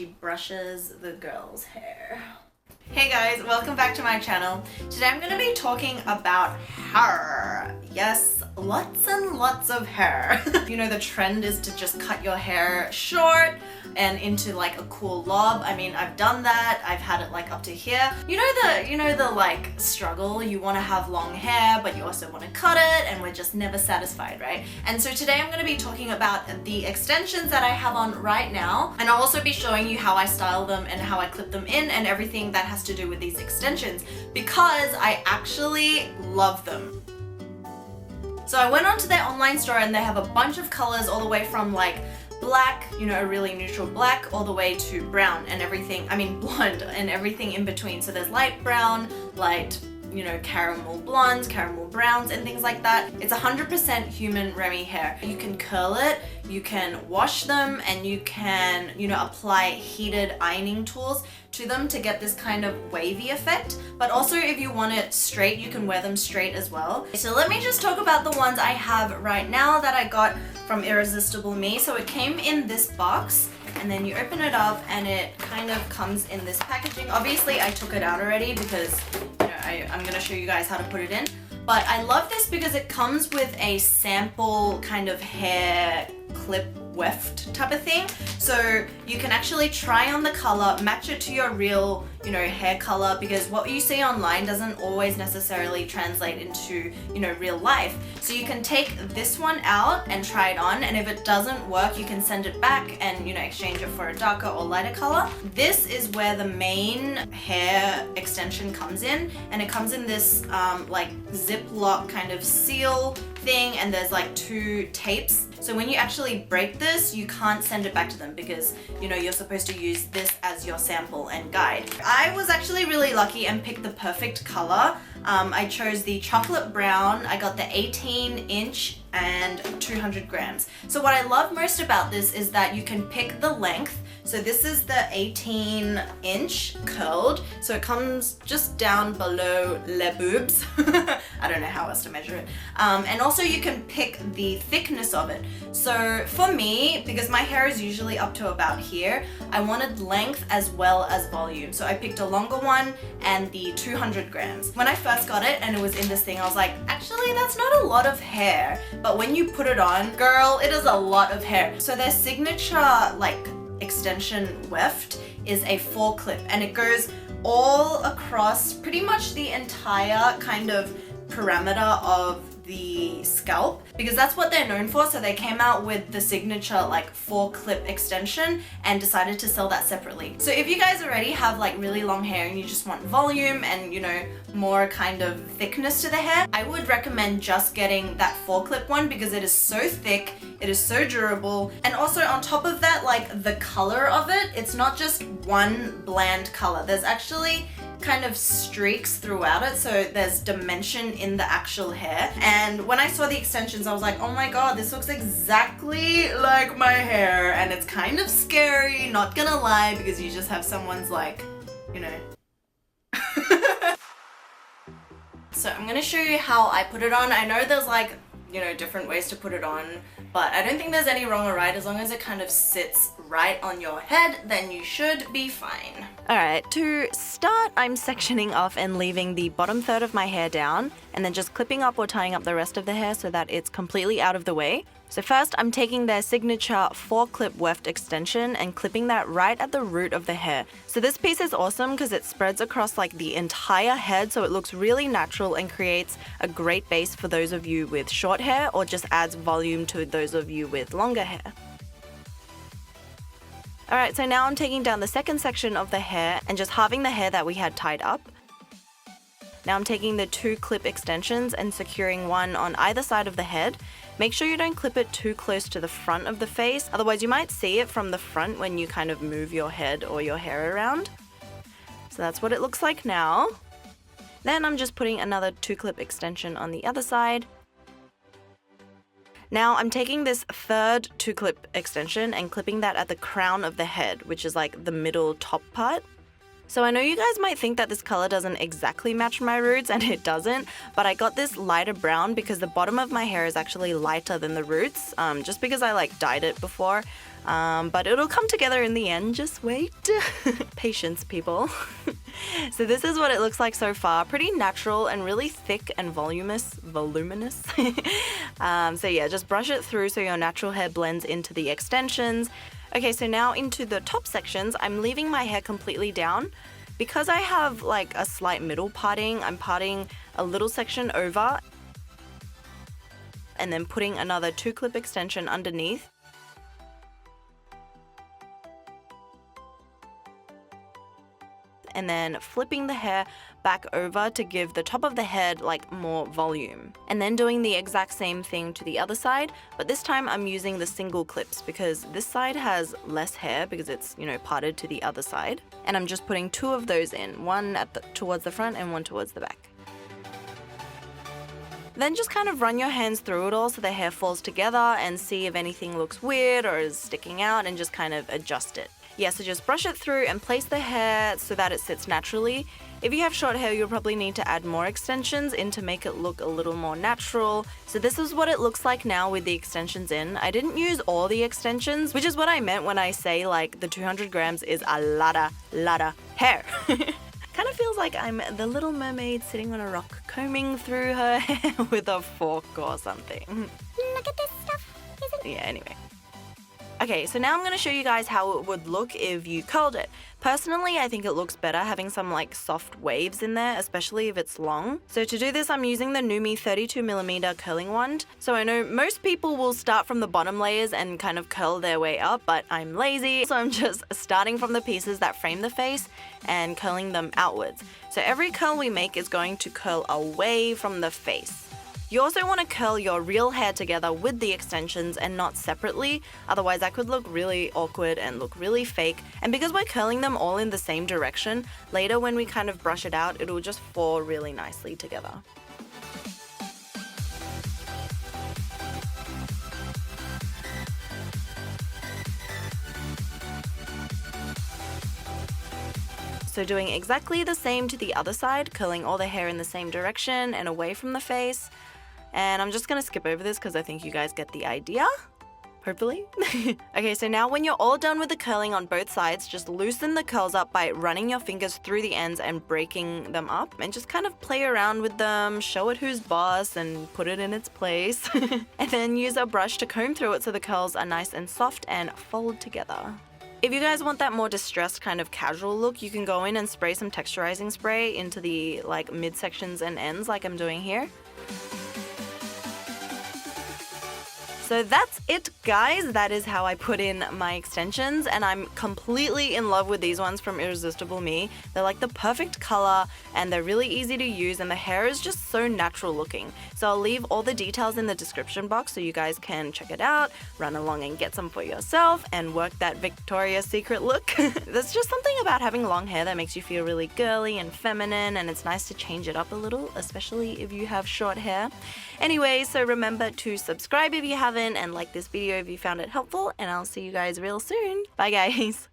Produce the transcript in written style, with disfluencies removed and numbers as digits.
she brushes the girl's hair. Hey guys, welcome back to my channel. Today I'm going to be talking about hair. Yes, lots and lots of hair. You know, the trend is to just cut your hair short and into like a cool lob. I mean, I've done that. I've had it like up to here. You know the like struggle. You want to have long hair, but you also want to cut it, and we're just never satisfied, right? And so today I'm going to be talking about the extensions that I have on right now, and I'll also be showing you how I style them and how I clip them in and everything that has to do with these extensions, because I actually love them. So I went onto their online store and they have a bunch of colors, all the way from like black, you know, a really neutral black, all the way to brown and everything, I mean blonde, and everything in between. So there's light brown, light, you know, caramel blondes, caramel browns, and things like that. It's 100% human Remy hair. You can curl it, you can wash them, and you can, you know, apply heated ironing tools to them to get this kind of wavy effect. But also if you want it straight, you can wear them straight as well. So let me just talk about the ones I have right now that I got from Irresistible Me. So it came in this box, and then you open it up and it kind of comes in this packaging. Obviously I took it out already because, you know, I'm gonna show you guys how to put it in. But I love this because it comes with a sample kind of hair clip weft type of thing. So you can actually try on the color, match it to your real, you know, hair color, because what you see online doesn't always necessarily translate into, you know, real life. So you can take this one out and try it on, and if it doesn't work, you can send it back and, you know, exchange it for a darker or lighter color. This is where the main hair extension comes in, and it comes in this like Ziploc kind of seal thing, and there's like 2 tapes. So when you actually break this, you can't send it back to them because, you know, you're supposed to use this as your sample and guide. I was actually really lucky and picked the perfect color. I chose the chocolate brown. I got the 18-inch and 200 grams. So what I love most about this is that you can pick the length. So this is the 18-inch curled, so it comes just down below les boobs. I don't know how else to measure it. And also you can pick the thickness of it. So for me, because my hair is usually up to about here, I wanted length as well as volume. So I picked a longer one and the 200 grams. When I first got it and it was in this thing, I was like, actually that's not a lot of hair. But when you put it on, girl, it is a lot of hair. So their signature like extension weft is a 4 clip, and it goes all across pretty much the entire kind of parameter of the scalp, because that's what they're known for. So they came out with the signature like 4 clip extension and decided to sell that separately. So if you guys already have like really long hair and you just want volume and, you know, more kind of thickness to the hair, I would recommend just getting that 4 clip one, because it is so thick, it is so durable, and also on top of that, like the color of it, it's not just one bland color. There's actually kind of streaks throughout it, so there's dimension in the actual hair. And when I saw the extensions, I was like, oh my god, this looks exactly like my hair, and it's kind of scary, not gonna lie, because you just have someone's like, you know. So I'm gonna show you how I put it on. I know there's like, you know, different ways to put it on, but I don't think there's any wrong or right. As long as it kind of sits right on your head, then you should be fine. Alright, to start, I'm sectioning off and leaving the bottom third of my hair down, and then just clipping up or tying up the rest of the hair so that it's completely out of the way. So first, I'm taking their signature 4 clip weft extension and clipping that right at the root of the hair. So this piece is awesome because it spreads across like the entire head, so it looks really natural and creates a great base for those of you with short hair, or just adds volume to those of you with longer hair. Alright, so now I'm taking down the second section of the hair and just halving the hair that we had tied up. Now I'm taking the 2 clip extensions and securing one on either side of the head. Make sure you don't clip it too close to the front of the face, otherwise you might see it from the front when you kind of move your head or your hair around. So that's what it looks like now. Then I'm just putting another 2 clip extension on the other side. Now I'm taking this third 2 clip extension and clipping that at the crown of the head, which is like the middle top part. So I know you guys might think that this color doesn't exactly match my roots, and it doesn't, but I got this lighter brown because the bottom of my hair is actually lighter than the roots, just because I like dyed it before. but it'll come together in the end, just wait. Patience, people. So this is what it looks like so far. Pretty natural and really thick and voluminous. So yeah, just brush it through so your natural hair blends into the extensions. Okay, so now into the top sections, I'm leaving my hair completely down. Because I have like a slight middle parting, I'm parting a little section over and then putting another 2-clip extension underneath. And then flipping the hair back over to give the top of the head like more volume. And then doing the exact same thing to the other side, but this time I'm using the single clips because this side has less hair because it's, you know, parted to the other side. And I'm just putting 2 of those in, one towards the front and one towards the back. Then just kind of run your hands through it all so the hair falls together and see if anything looks weird or is sticking out and just kind of adjust it. Yeah, so just brush it through and place the hair so that it sits naturally. If you have short hair, you'll probably need to add more extensions in to make it look a little more natural. So this is what it looks like now with the extensions in. I didn't use all the extensions, which is what I meant when I say like the 200 grams is a lotta hair. Kind of feels like I'm the Little Mermaid sitting on a rock combing through her hair with a fork or something. Look at this stuff, isn't it? Yeah, anyway. Okay, so now I'm going to show you guys how it would look if you curled it. Personally, I think it looks better having some like soft waves in there, especially if it's long. So to do this, I'm using the nume 32mm curling wand. So I know most people will start from the bottom layers and kind of curl their way up, but I'm lazy. So I'm just starting from the pieces that frame the face and curling them outwards. So every curl we make is going to curl away from the face. You also want to curl your real hair together with the extensions and not separately, otherwise that could look really awkward and look really fake. And because we're curling them all in the same direction, later when we kind of brush it out, it'll just fall really nicely together. So doing exactly the same to the other side, curling all the hair in the same direction and away from the face. And I'm just gonna skip over this because I think you guys get the idea. Hopefully. Okay, so now when you're all done with the curling on both sides, just loosen the curls up by running your fingers through the ends and breaking them up. And just kind of play around with them, show it who's boss, and put it in its place. And then use a brush to comb through it so the curls are nice and soft and fold together. If you guys want that more distressed kind of casual look, you can go in and spray some texturizing spray into the like midsections and ends like I'm doing here. So that's it, guys. That is how I put in my extensions, and I'm completely in love with these ones from Irresistible Me. They're like the perfect color and they're really easy to use, and the hair is just so natural looking. So I'll leave all the details in the description box so you guys can check it out, run along and get some for yourself, and work that Victoria's Secret look. There's just something about having long hair that makes you feel really girly and feminine, and it's nice to change it up a little, especially if you have short hair. Anyway, so remember to subscribe if you haven't, and like this video if you found it helpful, and I'll see you guys real soon. Bye guys!